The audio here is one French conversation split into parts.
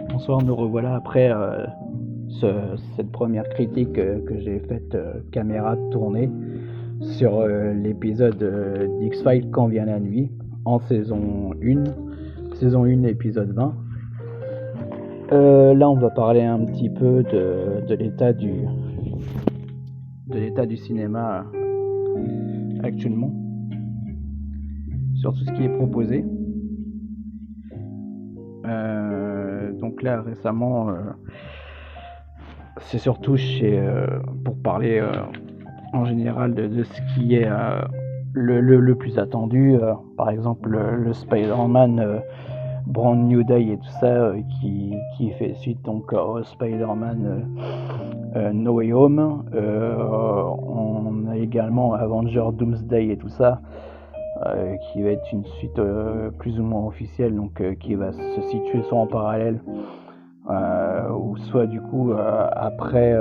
Bonsoir, nous revoilà après cette première critique que j'ai faite caméra tournée sur l'épisode d'X-Files Quand vient la nuit en saison 1 épisode 20. Là on va parler un petit peu de l'état du cinéma actuellement, sur tout ce qui est proposé. Donc là récemment c'est surtout pour parler en général de ce qui est le plus attendu, par exemple le Spider-Man Brand New Day et tout ça, qui fait suite donc au Spider-Man No Way Home. On a également Avengers Doomsday et tout ça, qui va être une suite plus ou moins officielle, donc qui va se situer soit en parallèle ou soit du coup après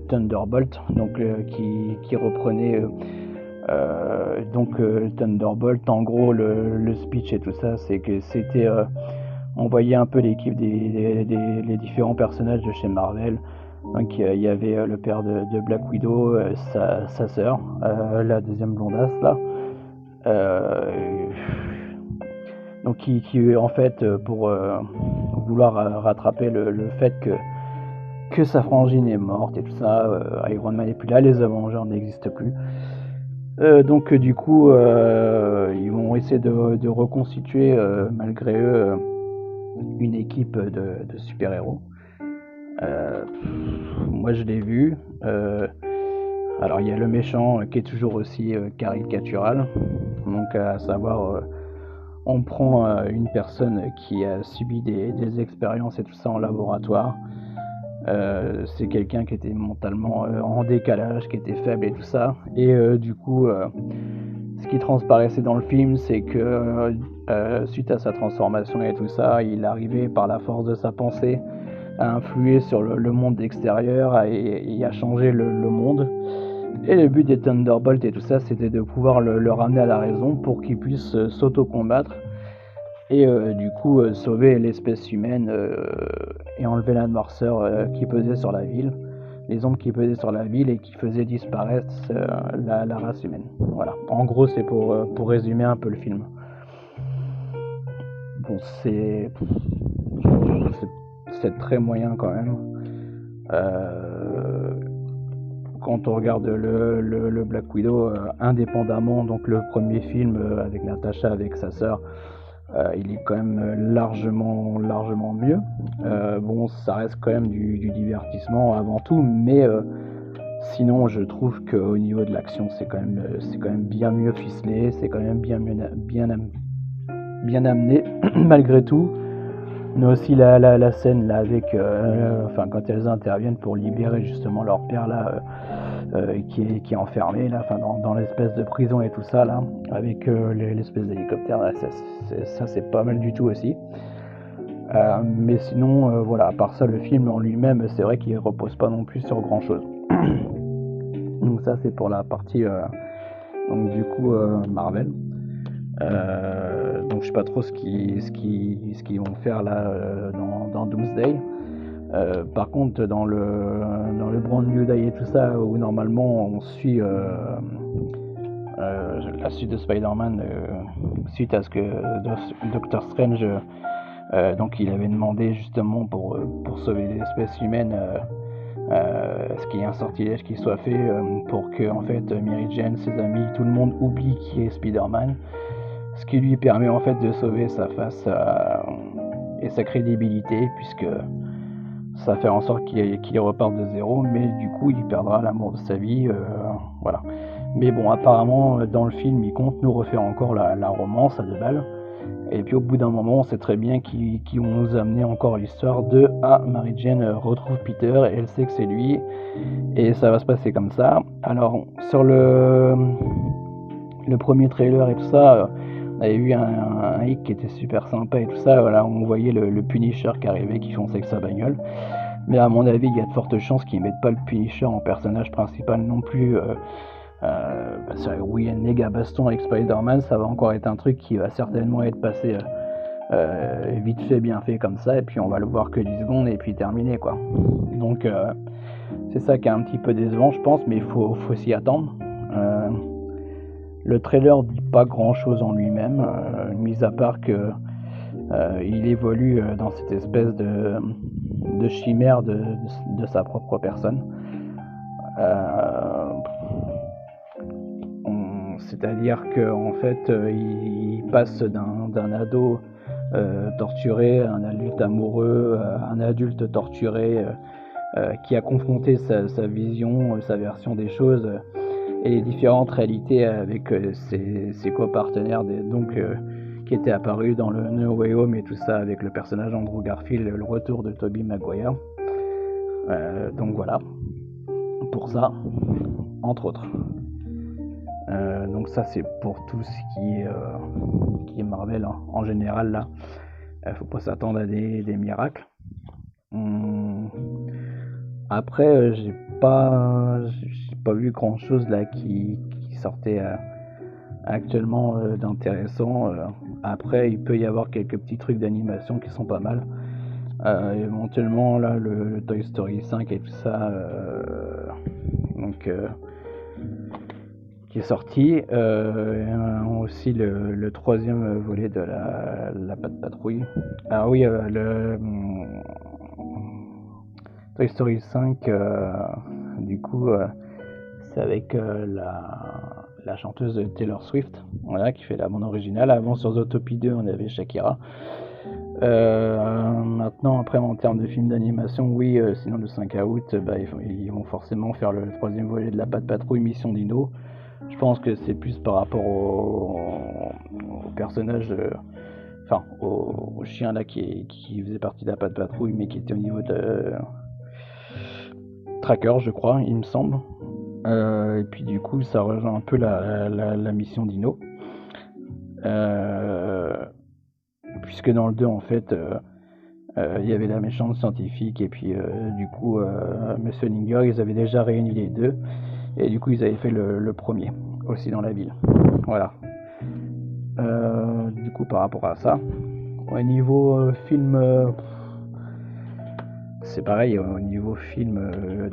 Thunderbolt, donc qui reprenait Thunderbolt. En gros, le speech et tout ça, c'est que c'était on voyait un peu l'équipe les différents personnages de chez Marvel. Donc il y avait le père de Black Widow, sa sœur, la deuxième blondasse là, donc qui en fait pour vouloir rattraper le fait que sa frangine est morte et tout ça, Iron Man est plus là, les Avengers n'existent plus. Donc du coup ils vont essayer de reconstituer malgré eux une équipe de super-héros. Moi je l'ai vu. Alors il y a le méchant qui est toujours aussi caricatural, donc à savoir on prend une personne qui a subi des expériences et tout ça en laboratoire. C'est quelqu'un qui était mentalement en décalage, qui était faible et tout ça. Et du coup, ce qui transparaissait dans le film, c'est que suite à sa transformation et tout ça, il arrivait par la force de sa pensée à influer sur le monde extérieur et à changer le monde. Et le but des Thunderbolts et tout ça, c'était de pouvoir le ramener à la raison pour qu'il puisse s'auto-combattre et du coup sauver l'espèce humaine et enlever la noirceur qui pesait sur la ville, les ombres qui pesaient sur la ville et qui faisaient disparaître la race humaine. Voilà, en gros c'est pour résumer un peu le film. Bon, c'est très moyen quand même. Quand on regarde le Black Widow indépendamment, donc le premier film avec Natasha, avec sa sœur, il est quand même largement mieux. Bon, ça reste quand même du divertissement avant tout, mais sinon je trouve qu'au niveau de l'action c'est quand même bien mieux ficelé, c'est quand même bien amené malgré tout. Mais aussi la scène là avec quand elles interviennent pour libérer justement leur père là, qui est enfermé là, dans l'espèce de prison et tout ça là, avec l'espèce d'hélicoptère là, ça c'est pas mal du tout aussi. Mais sinon voilà, à part ça le film en lui-même, c'est vrai qu'il repose pas non plus sur grand chose. Donc ça c'est pour la partie donc du coup Marvel. Donc je sais pas trop ce qu'ils vont faire là dans Doomsday. Par contre dans le Brand New Day et tout ça, où normalement on suit la suite de Spider-Man suite à ce que Doctor Strange donc il avait demandé justement pour sauver l'espèce humaine, ce qu'il y ait un sortilège qui soit fait pour que en fait Mary Jane, ses amis, tout le monde oublie qui est Spider-Man, ce qui lui permet en fait de sauver sa face et sa crédibilité, puisque ça fait en sorte qu'il reparte de zéro, mais du coup il perdra l'amour de sa vie, voilà. Mais bon, apparemment dans le film il compte nous refaire encore la romance à deux balles, et puis au bout d'un moment on sait très bien qu'ils vont nous amener encore l'histoire de Mary Jane retrouve Peter et elle sait que c'est lui, et ça va se passer comme ça. Alors sur le premier trailer et tout ça, on avait vu un hic qui était super sympa et tout ça, voilà, on voyait le Punisher qui arrivait, qui fonçait avec sa bagnole. Mais à mon avis, il y a de fortes chances qu'ils mettent pas le Punisher en personnage principal non plus où il y a une méga baston avec Spider-Man, ça va encore être un truc qui va certainement être passé vite fait, bien fait comme ça, et puis on va le voir que 10 secondes et puis terminé quoi. Donc c'est ça qui est un petit peu décevant je pense, mais il faut s'y attendre. Le trailer dit pas grand chose en lui-même, mis à part que il évolue dans cette espèce de chimère de sa propre personne. C'est-à-dire qu'en fait, il passe d'un ado torturé à un adulte amoureux, un adulte torturé qui a confronté sa vision, sa version des choses et les différentes réalités avec ses co-partenaires, qui étaient apparus dans le No Way Home et tout ça, avec le personnage Andrew Garfield, le retour de Tobey Maguire. Donc voilà, pour ça, entre autres. Donc ça c'est pour tout ce qui est Marvel en général là. Faut pas s'attendre à des miracles. Après j'ai pas vu grand chose là qui sortait actuellement d'intéressant. Après il peut y avoir quelques petits trucs d'animation qui sont pas mal. Éventuellement là le Toy Story 5 et tout ça, qui est sorti, aussi le troisième volet de la Patte Patrouille. Ah oui, le Toy Story 5, du coup, c'est avec la chanteuse Taylor Swift, voilà, qui fait la bande originale. Avant sur Zootopie 2, on avait Shakira. Maintenant, après, en termes de films d'animation, oui, sinon le 5 août, ils vont forcément faire le troisième volet de la Patte Patrouille Mission Dino. Je pense que c'est plus par rapport au personnage, au chien là qui faisait partie de la Patte Patrouille, mais qui était au niveau de Tracker, je crois, il me semble. Et puis du coup, ça rejoint un peu la mission Dino. Puisque dans le 2, en fait, il y avait la méchante scientifique et puis du coup, Monsieur Linger, ils avaient déjà réuni les deux. Et du coup, ils avaient fait le premier, aussi dans la ville. Voilà. Du coup, par rapport à ça, au niveau film, c'est pareil. Au niveau film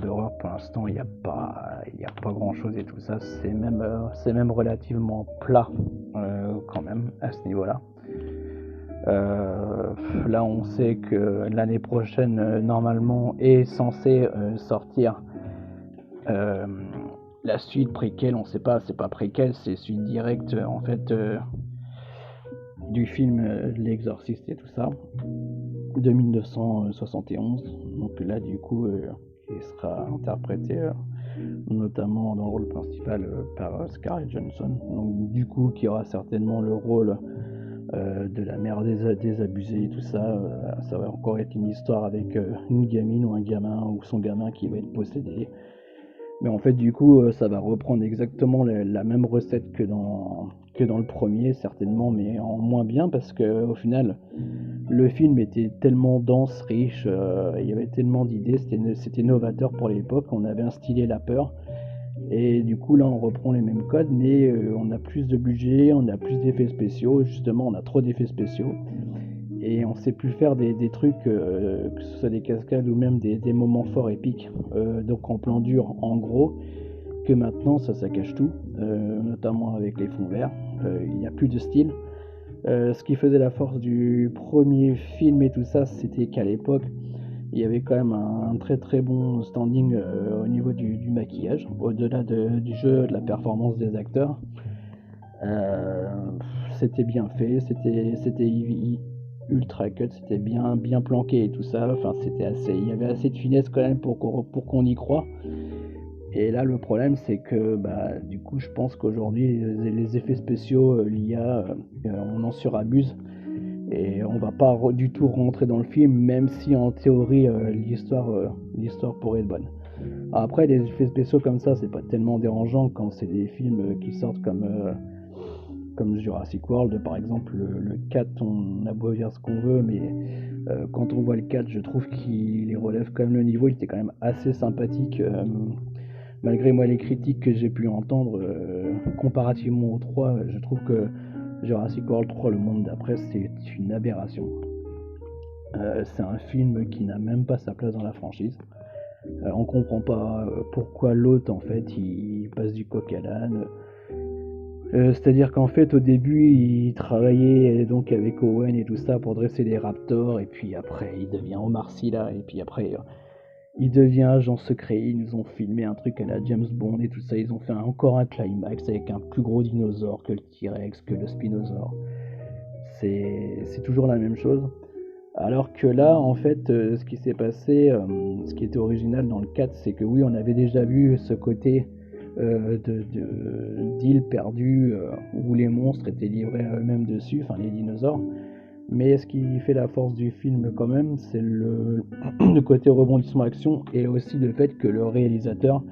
d'horreur, pour l'instant, il n'y a pas grand chose et tout ça. C'est même relativement plat quand même à ce niveau-là. Là, on sait que l'année prochaine, normalement, est censée sortir la suite préquelle, on sait pas, c'est pas préquelle, c'est suite directe en fait du film L'Exorciste et tout ça, de 1971. Donc là du coup il sera interprété notamment dans le rôle principal par Scarlett Johansson, donc du coup qui aura certainement le rôle de la mère des abusés et tout ça. Ça va encore être une histoire avec une gamine ou un gamin ou son gamin qui va être possédé. Mais en fait, du coup, ça va reprendre exactement la même recette que dans le premier, certainement, mais en moins bien, parce que au final, le film était tellement dense, riche, il y avait tellement d'idées, c'était novateur pour l'époque, on avait instillé la peur, et du coup, là, on reprend les mêmes codes, mais on a plus de budget, on a plus d'effets spéciaux, justement, on a trop d'effets spéciaux, et on sait plus faire des trucs, que ce soit des cascades ou même des moments forts épiques, donc en plan dur, en gros, que maintenant ça cache tout, notamment avec les fonds verts. Il n'y a plus de style. Ce qui faisait la force du premier film et tout ça, c'était qu'à l'époque, il y avait quand même un très très bon standing au niveau du maquillage, au-delà du jeu, de la performance des acteurs. C'était bien fait, c'était ultra cut, c'était bien planqué et tout ça. Enfin, il y avait assez de finesse quand même pour qu'on y croie. Et là, le problème, c'est que du coup, je pense qu'aujourd'hui, les effets spéciaux, l'IA, on en surabuse. Et on va pas du tout rentrer dans le film, même si en théorie, l'histoire pourrait être bonne. Après, les effets spéciaux comme ça, c'est pas tellement dérangeant quand c'est des films qui sortent comme Jurassic World, par exemple. Le 4, on a beau dire ce qu'on veut, mais quand on voit le 4, je trouve qu'il relève quand même le niveau. Il était quand même assez sympathique. malgré moi les critiques que j'ai pu entendre, comparativement au 3, je trouve que Jurassic World 3, le monde d'après, c'est une aberration. C'est un film qui n'a même pas sa place dans la franchise. On comprend pas pourquoi l'autre en fait il passe du coq à l'âne. C'est-à-dire qu'en fait au début il travaillait donc avec Owen et tout ça pour dresser des raptors, et puis après il devient Omar Sy là, et puis après il devient agent secret. Ils nous ont filmé un truc à la James Bond et tout ça, ils ont fait encore un climax avec un plus gros dinosaure que le T-Rex, que le Spinosaure. C'est toujours la même chose. Alors que là, en fait, ce qui s'est passé, ce qui était original dans le 4, c'est que oui, on avait déjà vu ce côté d'île perdue où les monstres étaient livrés à eux-mêmes dessus, enfin les dinosaures. Mais ce qui fait la force du film quand même, c'est le côté rebondissement action, et aussi le fait que le réalisateur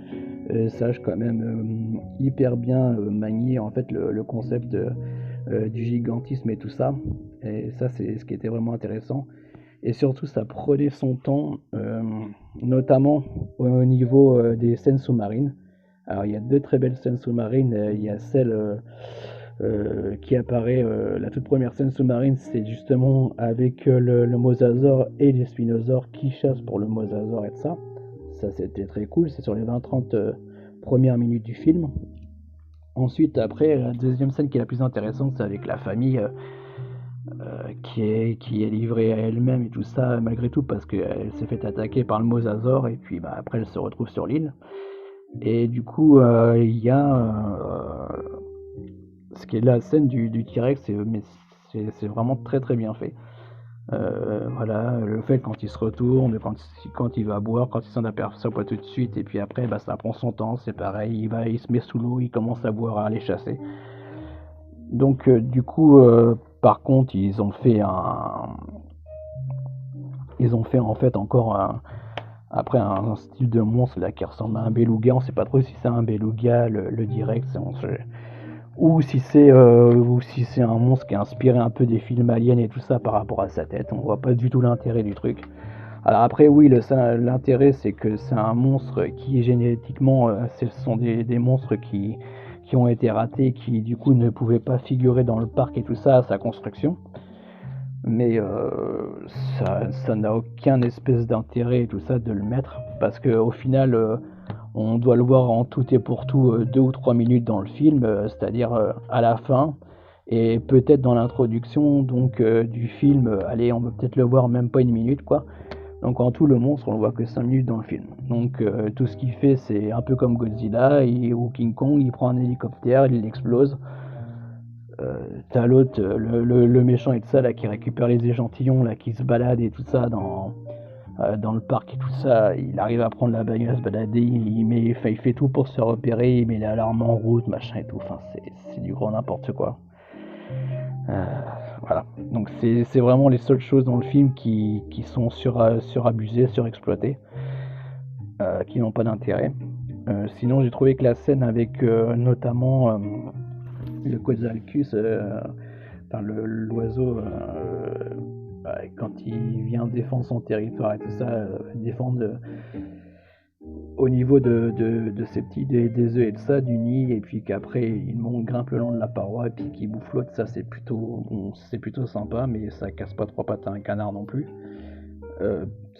sache quand même hyper bien manier en fait le concept du gigantisme et tout ça. Et ça, c'est ce qui était vraiment intéressant. Et surtout, ça prenait son temps, notamment au niveau des scènes sous-marines. Alors, il y a deux très belles scènes sous-marines. Il y a celle qui apparaît, la toute première scène sous-marine, c'est justement avec le mosasaure et les spinosaures qui chassent pour le mosasaure et tout ça. Ça, c'était très cool. C'est sur les 20-30 premières minutes du film. Ensuite, après, la deuxième scène qui est la plus intéressante, c'est avec la famille qui est livrée à elle-même et tout ça, malgré tout, parce qu'elle s'est fait attaquer par le mosasaure, et puis bah, après elle se retrouve sur l'île. Et du coup, il y a ce qui est la scène du T-Rex, mais c'est vraiment très très bien fait. Voilà, le fait quand il se retourne, quand il va boire, quand il s'en aperçoit pas tout de suite, et puis après bah, ça prend son temps, c'est pareil, il se met sous l'eau, il commence à boire, à aller chasser. Donc du coup, par contre, ils ont fait en fait encore après un style de monstre là qui ressemble à un beluga. On sait pas trop si c'est un beluga, le direct, ou si c'est un monstre qui est inspiré un peu des films aliens et tout ça par rapport à sa tête. On voit pas du tout l'intérêt du truc. Alors après, oui, l'intérêt c'est que c'est un monstre qui génétiquement, ce sont des monstres qui ont été ratés, qui du coup ne pouvaient pas figurer dans le parc et tout ça à sa construction. Mais ça n'a aucun espèce d'intérêt et tout ça de le mettre, parce qu'au final on doit le voir en tout et pour tout 2 ou 3 minutes dans le film, c'est-à-dire à la fin, et peut-être dans l'introduction donc du film, allez, on peut peut-être le voir même pas une minute quoi. Donc en tout, le monstre, on le voit que 5 minutes dans le film. Donc tout ce qu'il fait, c'est un peu comme Godzilla ou King Kong, il prend un hélicoptère, il l'explose. T'as l'autre, le méchant et tout ça, là, qui récupère les échantillons, là, qui se balade et tout ça dans le parc et tout ça. Il arrive à prendre la bagnole, à se balader, il fait tout pour se faire repérer, il met l'alarme en route, machin et tout. Enfin, c'est du grand n'importe quoi. Voilà. Donc c'est vraiment les seules choses dans le film qui sont surabusées, surexploitées, qui n'ont pas d'intérêt. Sinon, j'ai trouvé que la scène avec notamment le Quetzalcoatlus, enfin l'oiseau, quand il vient défendre son territoire et tout ça, défendre au niveau de ses petits des œufs et de ça, du nid, et puis qu'après il grimpe le long de la paroi et puis qu'il bouffe l'autre, ça c'est plutôt sympa, mais ça casse pas trois pattes à un canard non plus.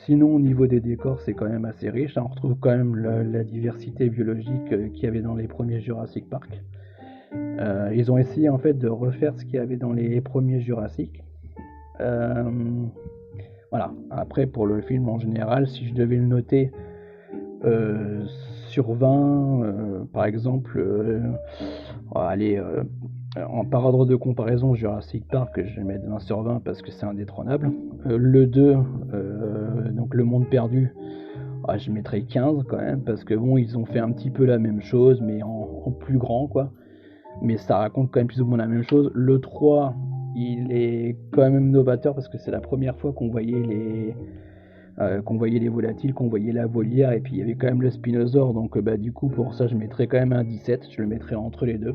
Sinon, au niveau des décors, c'est quand même assez riche, hein. On retrouve quand même la diversité biologique qu'il y avait dans les premiers Jurassic Park. Ils ont essayé en fait de refaire ce qu'il y avait dans les premiers Jurassic. Voilà. Après, pour le film en général, si je devais le noter sur 20, par exemple, allez, par ordre de comparaison, Jurassic Park, je vais mettre 20 sur 20 parce que c'est indétrônable. Le 2, donc Le Monde Perdu, je mettrais 15 quand même, parce que bon, ils ont fait un petit peu la même chose, mais en plus grand, quoi. Mais ça raconte quand même plus ou moins la même chose. Le 3, il est quand même novateur, parce que c'est la première fois qu'on voyait les volatiles, qu'on voyait la volière, et puis il y avait quand même le spinosaure, donc du coup pour ça je mettrais quand même un 17, je le mettrais entre les deux.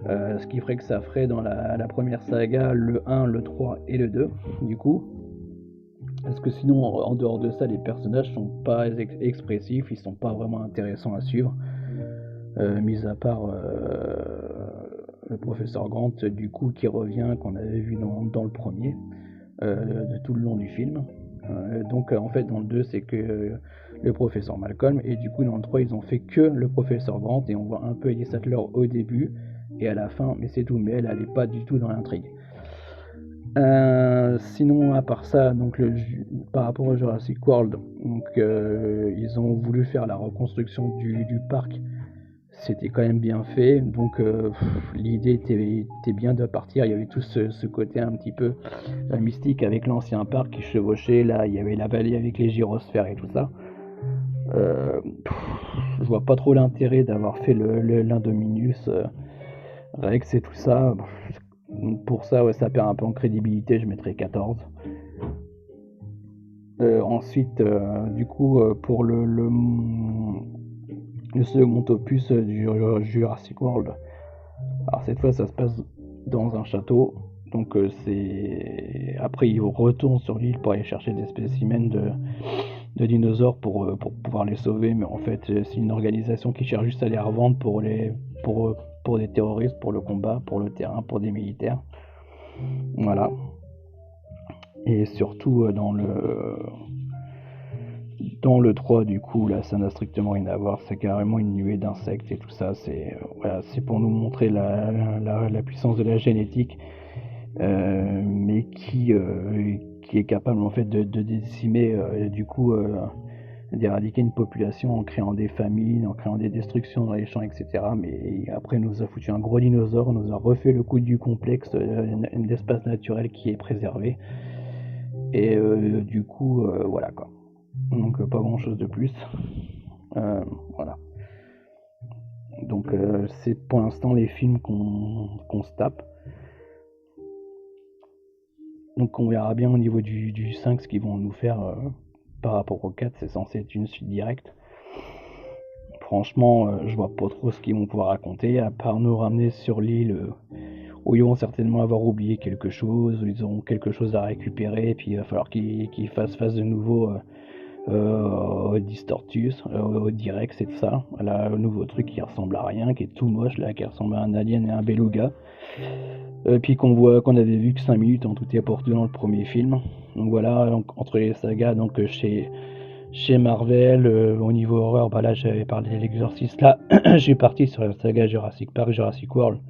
Ce qui ferait que ça ferait dans la première saga le 1, le 3 et le 2, du coup. Parce que sinon, en dehors de ça, les personnages sont pas expressifs, ils sont pas vraiment intéressants à suivre. Mis à part le professeur Grant, du coup, qui revient, qu'on avait vu dans le premier, de tout le long du film. Donc en fait dans le 2 c'est que le professeur Malcolm, et du coup dans le 3 ils ont fait que le professeur Grant, et on voit un peu Ellie Sattler au début et à la fin, mais c'est tout, mais elle est pas du tout dans l'intrigue. Sinon à part ça, donc par rapport au Jurassic World, donc ils ont voulu faire la reconstruction du parc. C'était quand même bien fait, donc l'idée était bien de partir. Il y avait tout ce côté un petit peu mystique avec l'ancien parc qui chevauchait. Là, il y avait la vallée avec les gyrosphères et tout ça. Je vois pas trop l'intérêt d'avoir fait l'Indominus, Rex et tout ça. Pour ça, ouais, ça perd un peu en crédibilité. Je mettrais 14. Ensuite, du coup, pour le second opus du Jurassic World. Alors cette fois ça se passe dans un château, donc c'est... Après ils retournent sur l'île pour aller chercher des spécimens de dinosaures pour pouvoir les sauver, mais en fait c'est une organisation qui cherche juste à les revendre pour des terroristes, pour le combat, pour le terrain, pour des militaires. Voilà. Et surtout dans le 3, du coup, là, ça n'a strictement rien à voir. C'est carrément une nuée d'insectes et tout ça. Voilà, c'est pour nous montrer la puissance de la génétique, mais qui est capable en fait de décimer, du coup, d'éradiquer une population en créant des famines, en créant des destructions dans les champs, etc. Mais après, nous a foutu un gros dinosaure, nous a refait le coup du complexe, l'espace naturel qui est préservé. Et du coup, voilà quoi. Donc pas grand chose de plus. Voilà. Donc c'est pour l'instant les films qu'on se tape. Donc on verra bien au niveau du 5 ce qu'ils vont nous faire par rapport au 4. C'est censé être une suite directe. Franchement, je vois pas trop ce qu'ils vont pouvoir raconter, à part nous ramener sur l'île où ils vont certainement avoir oublié quelque chose, où ils auront quelque chose à récupérer, et puis il va falloir qu'ils fassent face de nouveau au Distortus, au Direx et tout ça. Là, un nouveau truc qui ressemble à rien, qui est tout moche, là, qui ressemble à un alien et un beluga. Puis qu'on avait vu que 5 minutes en tout et pour tout dans le premier film. Donc voilà, donc, entre les sagas, donc chez Marvel, au niveau horreur, bah là j'avais parlé de l'Exorciste. Là, je suis parti sur la saga Jurassic Park, Jurassic World.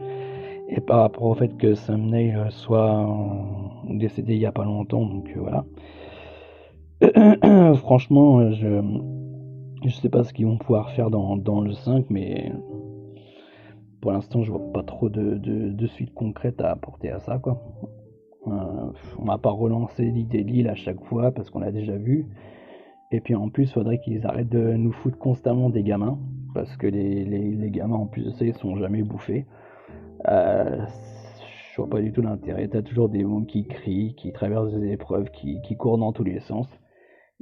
Et par rapport au fait que Sam Neill soit décédé il y a pas longtemps, donc voilà. Franchement, je sais pas ce qu'ils vont pouvoir faire dans le 5, mais pour l'instant, je vois pas trop de suite concrète à apporter à ça, quoi. On va pas relancer l'idée de l'île à chaque fois parce qu'on l'a déjà vu. Et puis en plus, faudrait qu'ils arrêtent de nous foutre constamment des gamins, parce que les gamins en plus de ça, ils sont jamais bouffés. Je vois pas du tout l'intérêt. T'as toujours des mômes qui crient, qui traversent des épreuves, qui courent dans tous les sens.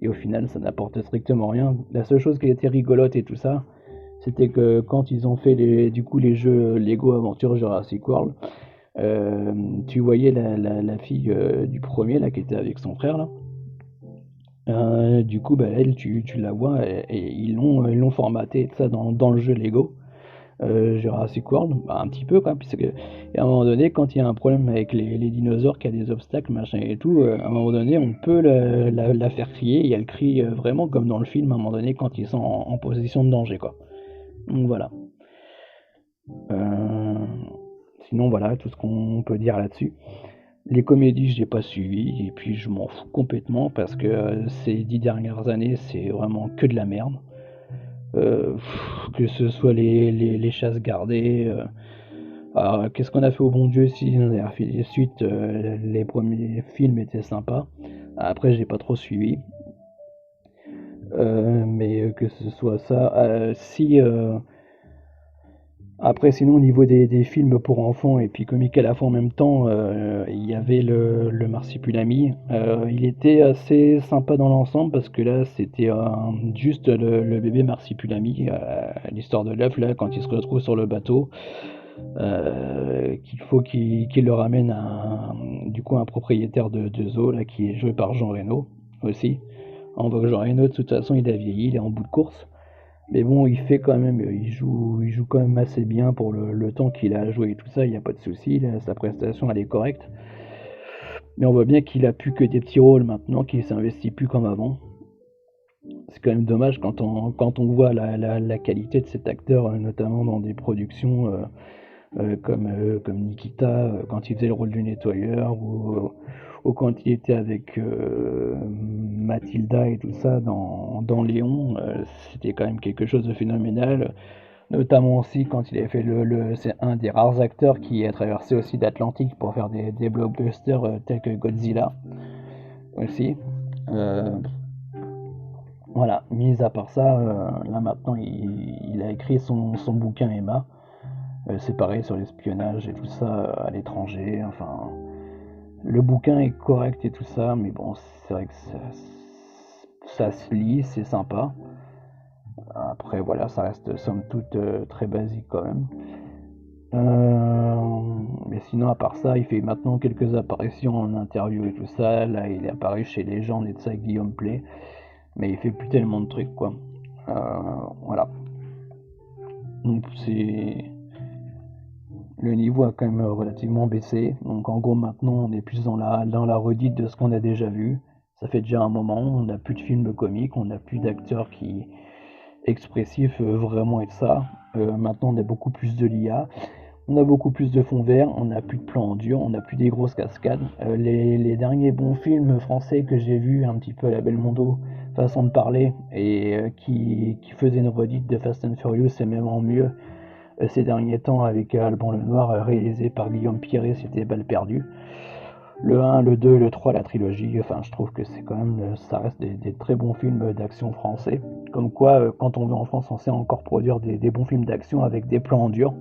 Et au final, ça n'apporte strictement rien. La seule chose qui était rigolote et tout ça, c'était que quand ils ont fait les jeux Lego Aventure Jurassic World, tu voyais la fille du premier là qui était avec son frère là. Du coup, bah, elle, tu la vois, et ils l'ont formaté ça dans le jeu Lego. Jurassic World, bah, un petit peu quoi, puisque à un moment donné, quand il y a un problème avec les dinosaures, qu'il y a des obstacles, machin et tout, à un moment donné, on peut la faire crier, et elle crie vraiment comme dans le film, à un moment donné, quand ils sont en position de danger, quoi. Donc voilà. Euh, Sinon, voilà, tout ce qu'on peut dire là-dessus. Les comédies, je n'ai pas suivi, et puis je m'en fous complètement, parce que ces 10 dernières années, c'est vraiment que de la merde. Que ce soit les chasses gardées. Alors, qu'est-ce qu'on a fait au bon Dieu si on a fait des suites, les premiers films étaient sympas. Après, j'ai pas trop suivi. Mais que ce soit ça. Si après, sinon, au niveau des films pour enfants et puis comiques à la fois en même temps, il y avait le Marsupilami. Il était assez sympa dans l'ensemble parce que là, c'était juste le bébé Marsupilami, l'histoire de l'œuf, là, quand il se retrouve sur le bateau, qu'il faut qu'il le ramène à du coup un propriétaire de zoo là, qui est joué par Jean Reno. aussi. On voit que Jean Reno, de toute façon, il a vieilli, il est en bout de course. Mais bon, il joue quand même assez bien pour le temps qu'il a joué et tout ça, il n'y a pas de souci, sa prestation elle est correcte. Mais on voit bien qu'il a plus que des petits rôles maintenant, qu'il s'investit plus comme avant. C'est quand même dommage quand on voit la qualité de cet acteur, notamment dans des productions comme Nikita, quand il faisait le rôle du nettoyeur, ou quand il était avec Mathilda et tout ça dans Léon, c'était quand même quelque chose de phénoménal. Notamment aussi quand il avait fait c'est un des rares acteurs qui a traversé aussi l'Atlantique pour faire des blockbusters tels que Godzilla aussi. Voilà, mis à part ça, là maintenant il a écrit son bouquin Emma. C'est pareil sur l'espionnage et tout ça à l'étranger. Enfin, le bouquin est correct et tout ça, mais bon, c'est vrai que ça se lit, c'est sympa. Après, voilà, ça reste somme toute très basique quand même. Mais sinon, à part ça, il fait maintenant quelques apparitions en interview et tout ça. Là, il est apparu chez Légende et tout ça avec Guillaume Play. Mais il fait plus tellement de trucs, quoi. Voilà. Donc, le niveau a quand même relativement baissé. Donc, en gros, maintenant, on est plus dans la redite de ce qu'on a déjà vu. Ça fait déjà un moment. On n'a plus de films comiques. On n'a plus d'acteurs qui expressifs vraiment et de ça. Maintenant, on a beaucoup plus de l'IA. On a beaucoup plus de fonds verts, on n'a plus de plans en dur, on n'a plus des grosses cascades. Les derniers bons films français que j'ai vus, un petit peu à la Belmondo, façon de parler, et qui faisaient une redite de Fast and Furious, et même en mieux, ces derniers temps avec Alban Lenoir, réalisé par Guillaume Pierret, c'était Balle perdue. Le 1, le 2, le 3, la trilogie, enfin je trouve que c'est quand même, ça reste des très bons films d'action français. Comme quoi, quand on vit en France, on sait encore produire des bons films d'action avec des plans en dur,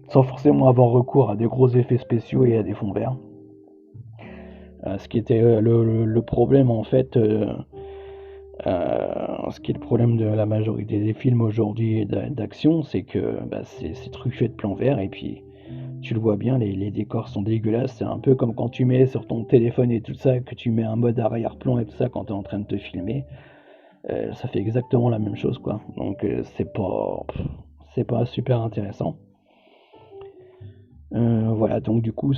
sans forcément avoir recours à des gros effets spéciaux et à des fonds verts. Ce qui était le problème en fait, ce qui est le problème de la majorité des films aujourd'hui d'action, c'est que c'est truffé de plans verts et puis tu le vois bien, les décors sont dégueulasses. C'est un peu comme quand tu mets sur ton téléphone et tout ça, que tu mets un mode arrière-plan et tout ça quand tu es en train de te filmer. Ça fait exactement la même chose, quoi. Donc c'est pas super intéressant. Voilà, donc du coup,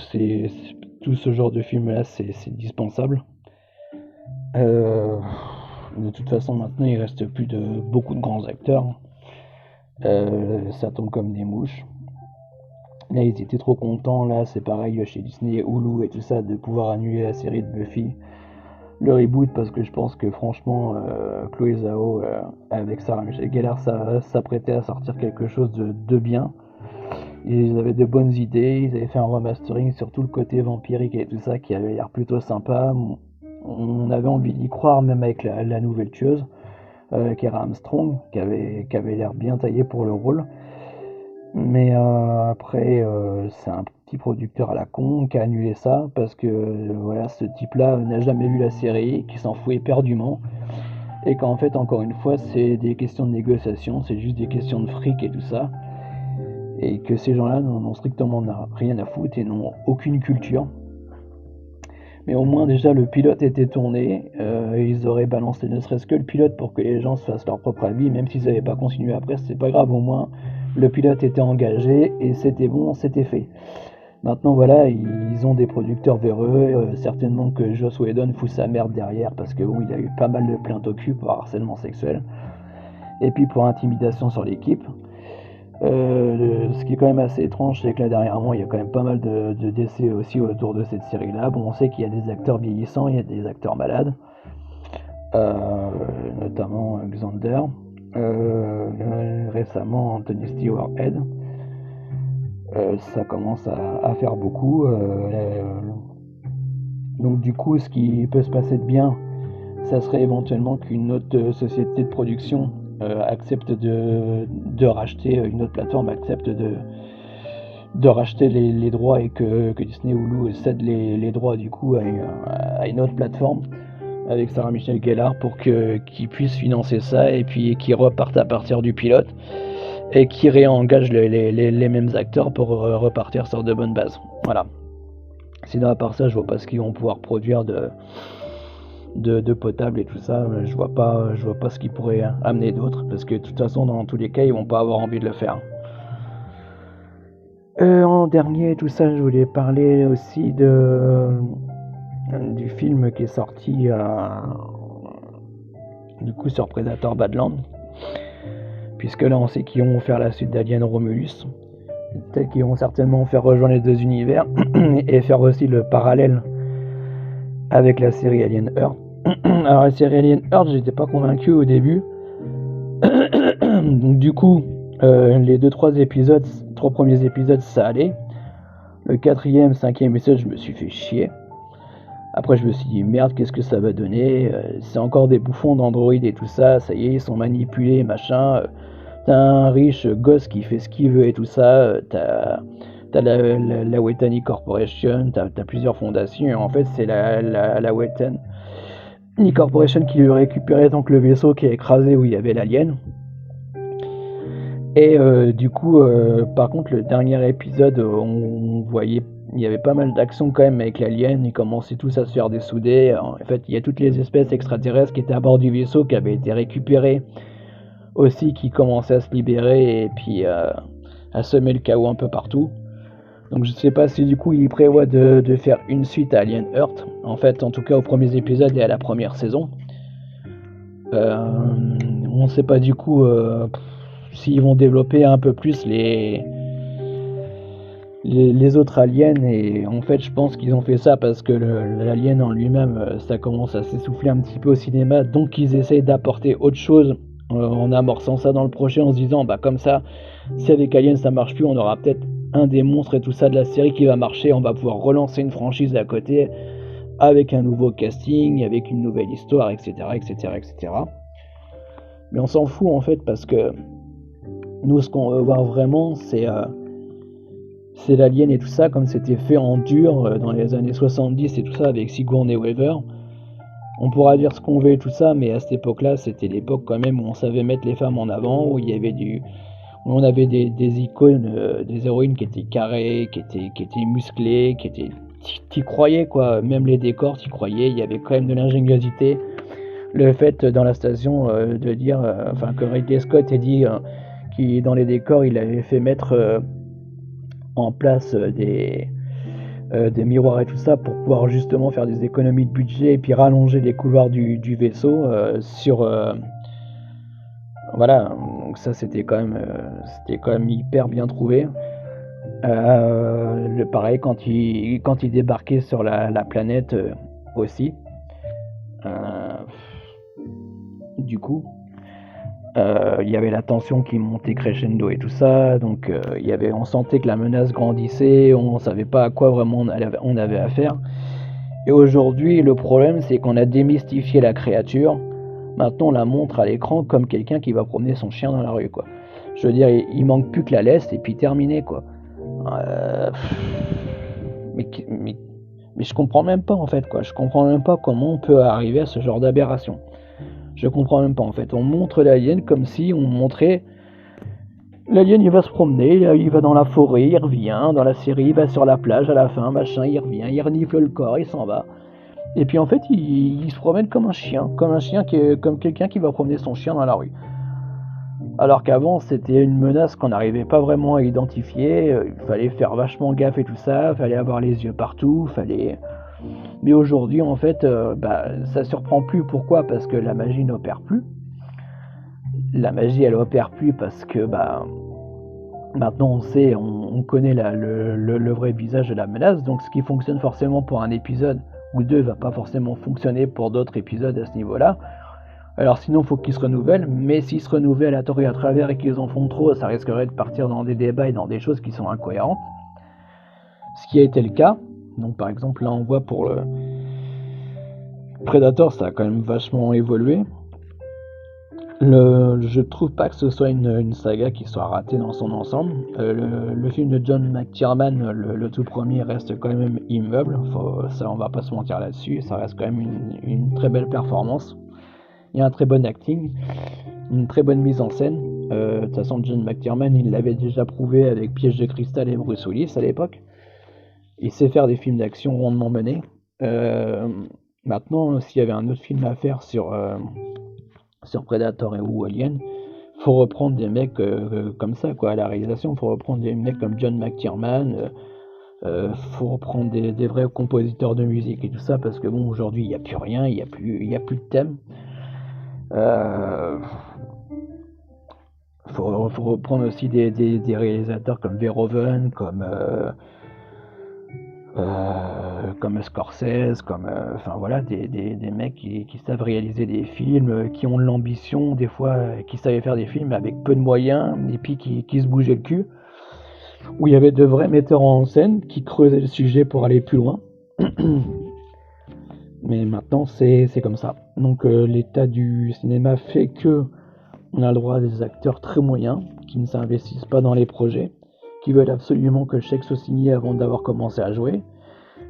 tout ce genre de film-là, c'est dispensable. De toute façon, maintenant, il reste plus beaucoup de grands acteurs. Ça tombe comme des mouches. Là, ils étaient trop contents, là, c'est pareil chez Disney, Hulu et tout ça, de pouvoir annuler la série de Buffy. Le reboot, parce que je pense que franchement, Chloé Zhao, avec Sarah Michelle Gellar, s'apprêtait à sortir quelque chose de bien. Ils avaient de bonnes idées, ils avaient fait un remastering sur tout le côté vampirique et tout ça qui avait l'air plutôt sympa. On avait envie d'y croire, même avec la nouvelle tueuse, Kara Armstrong, qui avait l'air bien taillée pour le rôle. Mais après, c'est un petit producteur à la con qui a annulé ça parce que voilà, ce type-là n'a jamais vu la série, qui s'en fout éperdument. Et qu'en fait, encore une fois, c'est des questions de négociation, c'est juste des questions de fric et tout ça. Et que ces gens-là n'en ont strictement rien à foutre et n'ont aucune culture. Mais au moins déjà le pilote était tourné, ils auraient balancé ne serait-ce que le pilote pour que les gens se fassent leur propre avis, même s'ils n'avaient pas continué après, c'est pas grave, au moins le pilote était engagé et c'était bon, c'était fait. Maintenant voilà, ils ont des producteurs véreux, certainement que Joss Whedon fout sa merde derrière parce que bon, il a eu pas mal de plaintes au cul pour harcèlement sexuel et puis pour intimidation sur l'équipe. Ce qui est quand même assez étrange, c'est que là dernièrement il y a quand même pas mal de décès aussi autour de cette série-là. Bon, on sait qu'il y a des acteurs vieillissants, il y a des acteurs malades, notamment Xander, récemment Anthony Stewart Head. Ça commence à faire beaucoup. Donc du coup, ce qui peut se passer de bien, ça serait éventuellement qu'une autre société de production accepte de racheter, une autre plateforme accepte de racheter les droits et que Disney Hulu cède les droits du coup à une autre plateforme avec Sarah Michelle Gellar pour qu'ils puissent financer ça et puis qu'ils repartent à partir du pilote et qu'ils réengagent les mêmes acteurs pour repartir sur de bonnes bases. Voilà. Sinon à part ça, je vois pas ce qu'ils vont pouvoir produire de potable et tout ça, je vois pas ce qu'ils pourraient amener d'autre, parce que de toute façon, dans tous les cas, ils vont pas avoir envie de le faire. En dernier, tout ça, je voulais parler aussi du film qui est sorti du coup sur Predator Badland, puisque là on sait qu'ils vont faire la suite d'Alien Romulus, peut-être qu'ils vont certainement faire rejoindre les deux univers et faire aussi le parallèle avec la série Alien Earth. Alors la série Alien Earth, j'étais pas convaincu au début. Donc du coup, les 3 premiers épisodes, ça allait. Le 4e, 5e épisode, je me suis fait chier. Après, je me suis dit, merde, qu'est-ce que ça va donner? C'est encore des bouffons d'Android et tout ça, ça y est, ils sont manipulés, machin. T'as un riche gosse qui fait ce qu'il veut et tout ça. T'as la Wetani Corporation, t'as plusieurs fondations. Et en fait, c'est la Wetani Corporation qui lui récupérait donc le vaisseau qui a écrasé où il y avait l'alien. Et du coup, par contre, le dernier épisode, on voyait, il y avait pas mal d'action quand même avec l'alien. Ils commençaient tous à se faire dessouder. En fait, il y a toutes les espèces extraterrestres qui étaient à bord du vaisseau, qui avaient été récupérées aussi, qui commençaient à se libérer et puis à semer le chaos un peu partout. Donc je sais pas si du coup il prévoit de faire une suite à Alien Earth. En fait, en tout cas aux premiers épisodes et à la première saison. On sait pas du coup s'ils vont développer un peu plus les autres aliens, et en fait je pense qu'ils ont fait ça parce que l'alien en lui-même ça commence à s'essouffler un petit peu au cinéma, donc ils essayent d'apporter autre chose en amorçant ça dans le prochain, en se disant bah comme ça, si avec Alien ça marche plus, on aura peut-être un des monstres et tout ça de la série qui va marcher, on va pouvoir relancer une franchise à côté avec un nouveau casting, avec une nouvelle histoire, etc. Mais on s'en fout en fait, parce que nous ce qu'on veut voir vraiment c'est l'alien et tout ça, comme c'était fait en dur dans les années 70 et tout ça avec Sigourney Weaver. On pourra dire ce qu'on veut et tout ça, mais à cette époque-là, c'était l'époque quand même où on savait mettre les femmes en avant, où il y avait où on avait des icônes, des héroïnes qui étaient carrées, qui étaient musclées, t'y croyais quoi, même les décors t'y croyais, il y avait quand même de l'ingéniosité. Le fait dans la station de dire, que Ridley Scott ait dit qu'il dans les décors il avait fait mettre en place des miroirs et tout ça pour pouvoir justement faire des économies de budget et puis rallonger les couloirs du vaisseau voilà, donc ça c'était quand même hyper bien trouvé. Pareil quand il débarquait sur la planète aussi, du coup il y avait la tension qui montait crescendo et tout ça, donc on sentait que la menace grandissait, on savait pas à quoi vraiment on avait affaire. Et aujourd'hui, le problème c'est qu'on a démystifié la créature. Maintenant, on la montre à l'écran comme quelqu'un qui va promener son chien dans la rue, quoi. Je veux dire, il manque plus que la laisse et puis terminé, quoi. Mais je comprends même pas en fait, quoi. Je comprends même pas comment on peut arriver à ce genre d'aberration. Je comprends même pas en fait. On montre l'alien comme si on montrait l'alien, il va se promener, il va dans la forêt, il revient, dans la série, il va sur la plage à la fin, machin, il revient, il renifle le corps, il s'en va. Et puis en fait, il se promène comme un chien comme quelqu'un qui va promener son chien dans la rue. Alors qu'avant, c'était une menace qu'on n'arrivait pas vraiment à identifier, il fallait faire vachement gaffe et tout ça, fallait avoir les yeux partout, Mais aujourd'hui, en fait, ça surprend plus. Pourquoi? Parce que la magie n'opère plus. La magie, elle opère plus parce que, maintenant on sait, on connaît le vrai visage de la menace, donc ce qui fonctionne forcément pour un épisode ou deux va pas forcément fonctionner pour d'autres épisodes à ce niveau-là. Alors sinon, faut qu'ils se renouvellent, mais s'ils se renouvellent à tort et à travers et qu'ils en font trop, ça risquerait de partir dans des débats et dans des choses qui sont incohérentes. Ce qui a été le cas. Donc par exemple, là on voit pour le Predator, ça a quand même vachement évolué. Je trouve pas que ce soit une saga qui soit ratée dans son ensemble. Le film de John McTiernan, le tout premier, reste quand même immeuble. Ça, on va pas se mentir là-dessus. Ça reste quand même une très belle performance. Il y a un très bon acting, une très bonne mise en scène. De toute façon, John McTiernan, il l'avait déjà prouvé avec Piège de cristal et Bruce Willis à l'époque. Il sait faire des films d'action rondement menés. Maintenant, s'il y avait un autre film à faire sur Predator ou Alien, faut reprendre des mecs comme ça, quoi, à la réalisation. Faut reprendre des mecs comme John McTiernan. Faut reprendre des vrais compositeurs de musique et tout ça, parce que bon, aujourd'hui, il n'y a plus rien, il n'y a plus de thème. Faut reprendre aussi des réalisateurs comme Verhoeven, comme Scorsese, enfin voilà, des mecs qui savent réaliser des films, qui ont de l'ambition, des fois, qui savaient faire des films avec peu de moyens, et puis qui se bougeaient le cul, où il y avait de vrais metteurs en scène qui creusaient le sujet pour aller plus loin. Mais maintenant, c'est comme ça. Donc l'état du cinéma fait que on a le droit à des acteurs très moyens, qui ne s'investissent pas dans les projets, qui veulent absolument que le chèque soit signé avant d'avoir commencé à jouer,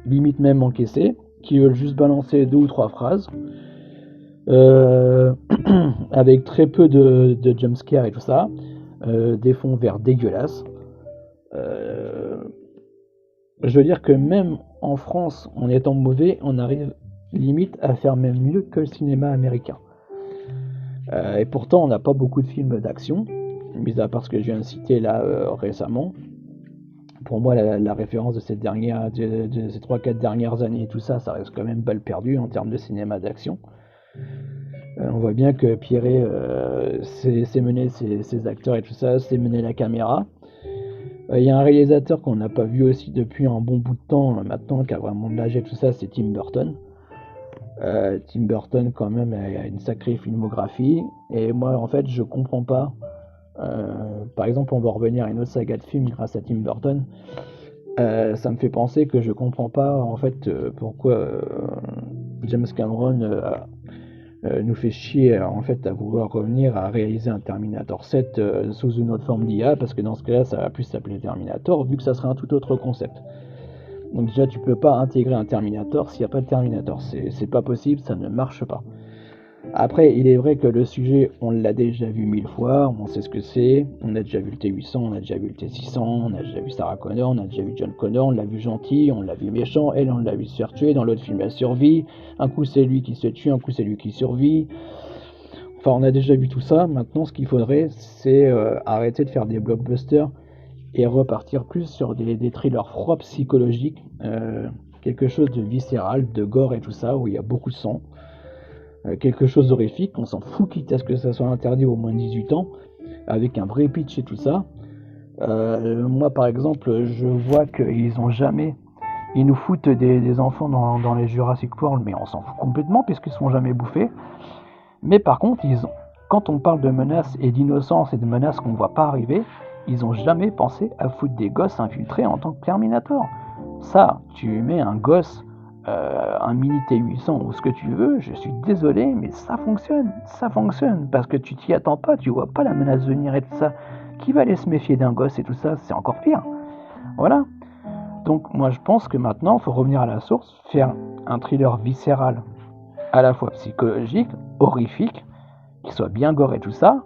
limite même encaissé, qui veulent juste balancer 2 ou 3 phrases, avec très peu de jumpscares et tout ça, des fonds verts dégueulasses. Je veux dire que même en France, en étant mauvais, on arrive limite à faire même mieux que le cinéma américain. Et pourtant, on n'a pas beaucoup de films d'action, mis à part ce que je viens de citer là récemment. Pour moi, la référence de ces 3-4 dernières années et tout ça, ça reste quand même balle perdue en termes de cinéma d'action. On voit bien que Pierret sait mener ses acteurs et tout ça, sait mener la caméra. Il y a un réalisateur qu'on n'a pas vu aussi depuis un bon bout de temps maintenant, qui a vraiment de l'âge et tout ça, c'est Tim Burton. Tim Burton quand même a une sacrée filmographie, et moi en fait je comprends pas. Par exemple, on va revenir à une autre saga de films grâce à Tim Burton. Ça me fait penser que je comprends pas en fait pourquoi James Cameron nous fait chier en fait à vouloir revenir à réaliser un Terminator 7 sous une autre forme d'IA, parce que dans ce cas-là ça va plus s'appeler Terminator, vu que ça serait un tout autre concept. Donc déjà tu peux pas intégrer un Terminator s'il n'y a pas de Terminator, c'est pas possible, ça ne marche pas. Après, il est vrai que le sujet, on l'a déjà vu 1000 fois, on sait ce que c'est, on a déjà vu le T-800, on a déjà vu le T-600, on a déjà vu Sarah Connor, on a déjà vu John Connor, on l'a vu gentil, on l'a vu méchant, elle on l'a vu se faire tuer, dans l'autre film elle survit, un coup c'est lui qui se tue, un coup c'est lui qui survit. Enfin, on a déjà vu tout ça, maintenant ce qu'il faudrait, c'est arrêter de faire des blockbusters et repartir plus sur des thrillers froids psychologiques, quelque chose de viscéral, de gore et tout ça, où il y a beaucoup de sang. Quelque chose d'horrifique, on s'en fout quitte à ce que ça soit interdit au moins de 18 ans, avec un vrai pitch et tout ça. Moi par exemple, je vois qu'ils ont jamais... Ils nous foutent des enfants dans les Jurassic World, mais on s'en fout complètement puisqu'ils ne sont jamais bouffés. Mais par contre, quand on parle de menaces et d'innocence et de menaces qu'on ne voit pas arriver, ils n'ont jamais pensé à foutre des gosses infiltrés en tant que Terminator. Ça, tu mets un gosse, un mini T-800 ou ce que tu veux, je suis désolé, mais ça fonctionne, parce que tu t'y attends pas, tu vois pas la menace venir et tout ça. Qui va aller se méfier d'un gosse et tout ça, c'est encore pire. Voilà. Donc moi je pense que maintenant, il faut revenir à la source, faire un thriller viscéral, à la fois psychologique, horrifique, qui soit bien gore et tout ça,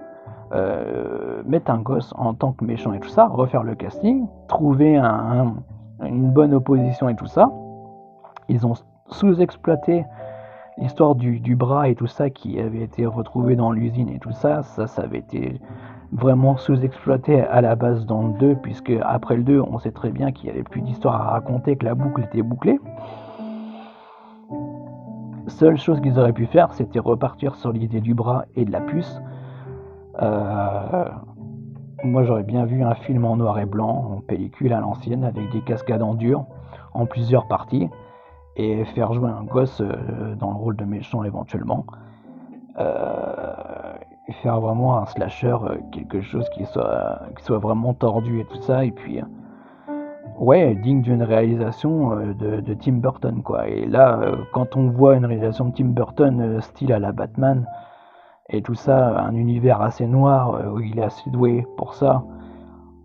mettre un gosse en tant que méchant et tout ça, refaire le casting, trouver une bonne opposition et tout ça. Ils ont sous-exploité l'histoire du bras et tout ça qui avait été retrouvé dans l'usine et tout ça, ça avait été vraiment sous-exploité à la base dans le 2, puisque après le 2, on sait très bien qu'il n'y avait plus d'histoire à raconter, que la boucle était bouclée. Seule chose qu'ils auraient pu faire, c'était repartir sur l'idée du bras et de la puce. Moi j'aurais bien vu un film en noir et blanc, en pellicule à l'ancienne, avec des cascades en dur, en plusieurs parties, et faire jouer un gosse dans le rôle de méchant éventuellement. Et faire vraiment un slasher, quelque chose qui soit vraiment tordu et tout ça, et puis ouais, digne d'une réalisation de Tim Burton, quoi. Et là, quand on voit une réalisation de Tim Burton style à la Batman et tout ça, un univers assez noir où il est assez doué pour ça,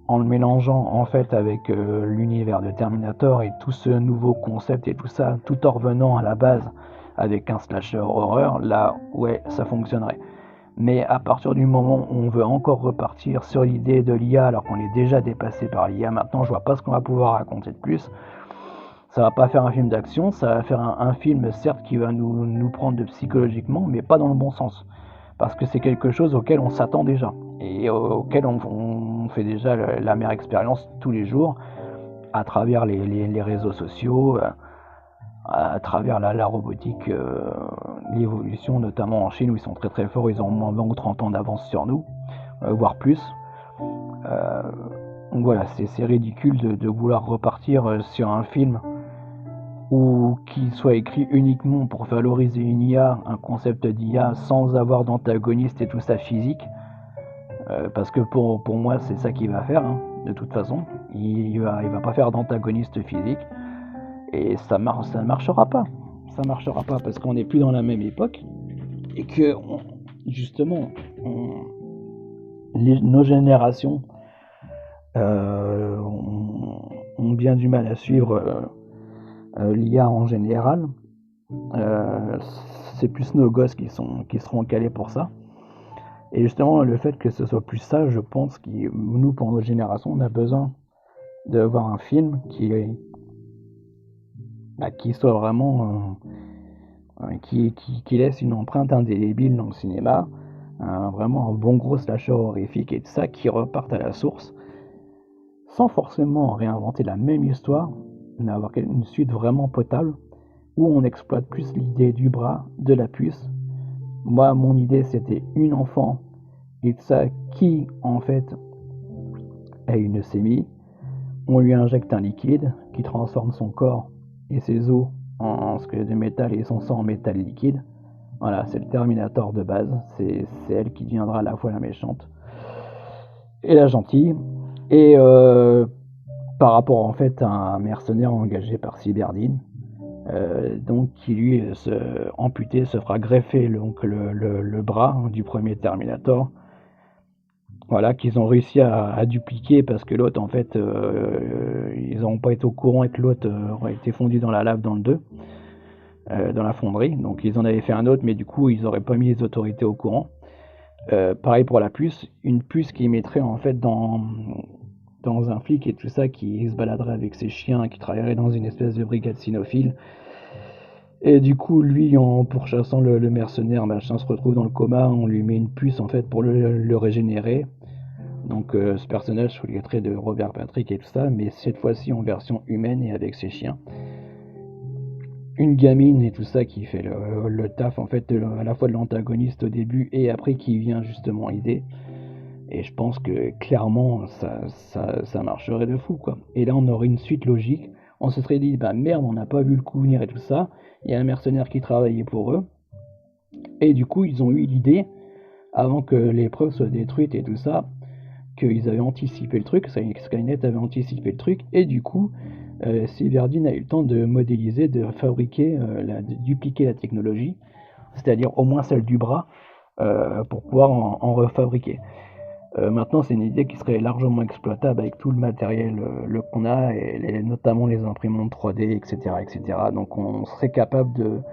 en le mélangeant en fait avec l'univers de Terminator et tout ce nouveau concept et tout ça, tout en revenant à la base avec un slasher horreur, là ouais, ça fonctionnerait. Mais à partir du moment où on veut encore repartir sur l'idée de l'IA alors qu'on est déjà dépassé par l'IA maintenant, je vois pas ce qu'on va pouvoir raconter de plus. ça va pas faire un film d'action, ça va faire un film certes qui va nous prendre psychologiquement, mais pas dans le bon sens. Parce que c'est quelque chose auquel on s'attend déjà, et auquel on fait déjà la mère expérience tous les jours, à travers les réseaux sociaux, à travers la robotique, l'évolution, notamment en Chine où ils sont très très forts, ils ont au moins 20 ou 30 ans d'avance sur nous, voire plus. Donc voilà, c'est ridicule de vouloir repartir sur un film ou qui soit écrit uniquement pour valoriser une IA, un concept d'IA sans avoir d'antagoniste et tout ça physique, parce que pour moi c'est ça qu'il va faire, hein, de toute façon, il va pas faire d'antagoniste physique, et ça ne marchera pas, parce qu'on n'est plus dans la même époque, et que justement nos générations ont bien du mal à suivre l'IA en général. C'est plus nos gosses qui seront calés pour ça. Et justement, le fait que ce soit plus ça, je pense que nous, pour notre génération, on a besoin de voir un film qui soit vraiment qui laisse une empreinte indélébile dans le cinéma, vraiment un bon gros slasher horrifique et tout ça, qui reparte à la source, sans forcément réinventer la même histoire, mais avoir une suite vraiment potable, où on exploite plus l'idée du bras, de la puce. Moi, mon idée, c'était une enfant, et tout ça, qui, en fait, a une leucémie. On lui injecte un liquide qui transforme son corps et ses os en squelette de métal et son sang en métal liquide. Voilà, c'est le Terminator de base. C'est elle qui deviendra à la fois la méchante et la gentille. Et par rapport en fait à un mercenaire engagé par Cyberdine, donc qui lui amputé se fera greffer le bras du premier Terminator. Voilà, qu'ils ont réussi à dupliquer parce que l'autre, en fait, ils n'ont pas été au courant et que l'autre aurait été fondu dans la lave dans le 2, dans la fonderie. Donc ils en avaient fait un autre, mais du coup, ils n'auraient pas mis les autorités au courant. Pareil pour la puce, une puce qui mettrait en fait dans un flic et tout ça, qui se baladerait avec ses chiens, qui travaillerait dans une espèce de brigade cynophile. Et du coup, lui, en pourchassant le mercenaire, machin, se retrouve dans le coma, on lui met une puce en fait pour le régénérer. Donc ce personnage sous les traits de Robert Patrick et tout ça, mais cette fois-ci en version humaine et avec ses chiens. Une gamine et tout ça qui fait le taf en fait à la fois de l'antagoniste au début et après qui vient justement aider. Et je pense que clairement ça marcherait de fou quoi. Et là on aurait une suite logique. On se serait dit bah merde, on n'a pas vu le coup venir et tout ça. Il y a un mercenaire qui travaillait pour eux. Et du coup ils ont eu l'idée, avant que les preuves soient détruites et tout ça, qu'ils avaient anticipé le truc, Skynet avait anticipé le truc, et du coup, Cyberdine a eu le temps de modéliser, de fabriquer, de dupliquer la technologie, c'est-à-dire au moins celle du bras, pour pouvoir en refabriquer. Maintenant, c'est une idée qui serait largement exploitable avec tout le matériel qu'on a, et notamment les imprimantes 3D, etc., etc. Donc on serait capable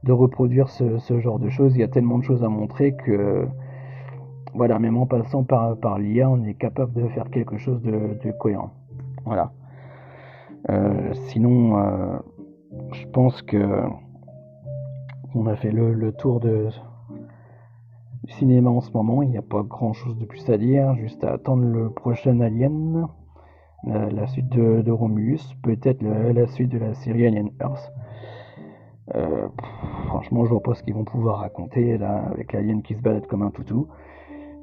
de reproduire ce genre de choses. Il y a tellement de choses à montrer que voilà, même en passant par l'IA, on est capable de faire quelque chose de cohérent. Voilà. Sinon, je pense que on a fait le tour du cinéma en ce moment. Il n'y a pas grand chose de plus à dire, juste à attendre le prochain Alien, la suite de Romulus, peut-être la suite de la série Alien Earth. Franchement, je vois pas ce qu'ils vont pouvoir raconter là, avec l'alien qui se balade comme un toutou.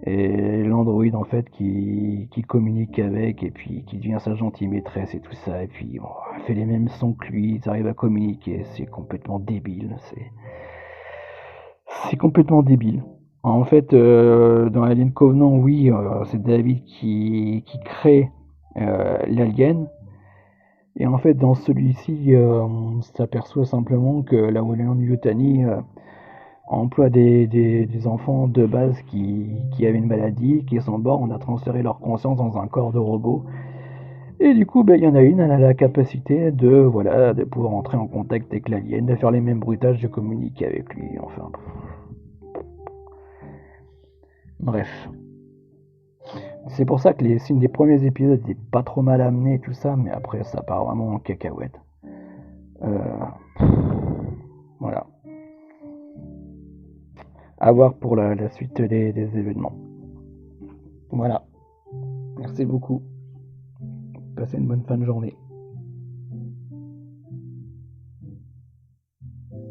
Et l'androïde en fait qui communique avec et puis qui devient sa gentille maîtresse et tout ça, et puis elle fait les mêmes sons que lui, ils arrivent à communiquer, c'est complètement débile, c'est complètement débile. En fait, dans Alien Covenant, oui, c'est David qui crée l'alien, et en fait dans celui-ci, on s'aperçoit simplement que la Weyland-Yutani emploie des enfants de base qui avaient une maladie, qui sont morts, on a transféré leur conscience dans un corps de robot. Et du coup, il y en a une, elle a la capacité de pouvoir entrer en contact avec l'alien, de faire les mêmes bruitages, de communiquer avec lui, enfin. Bref. C'est pour ça que les premiers épisodes étaient pas trop mal amenés et tout ça, mais après ça part vraiment en cacahuète. Euh, voilà. À voir pour la suite des événements. Voilà. Merci beaucoup. Passez une bonne fin de journée.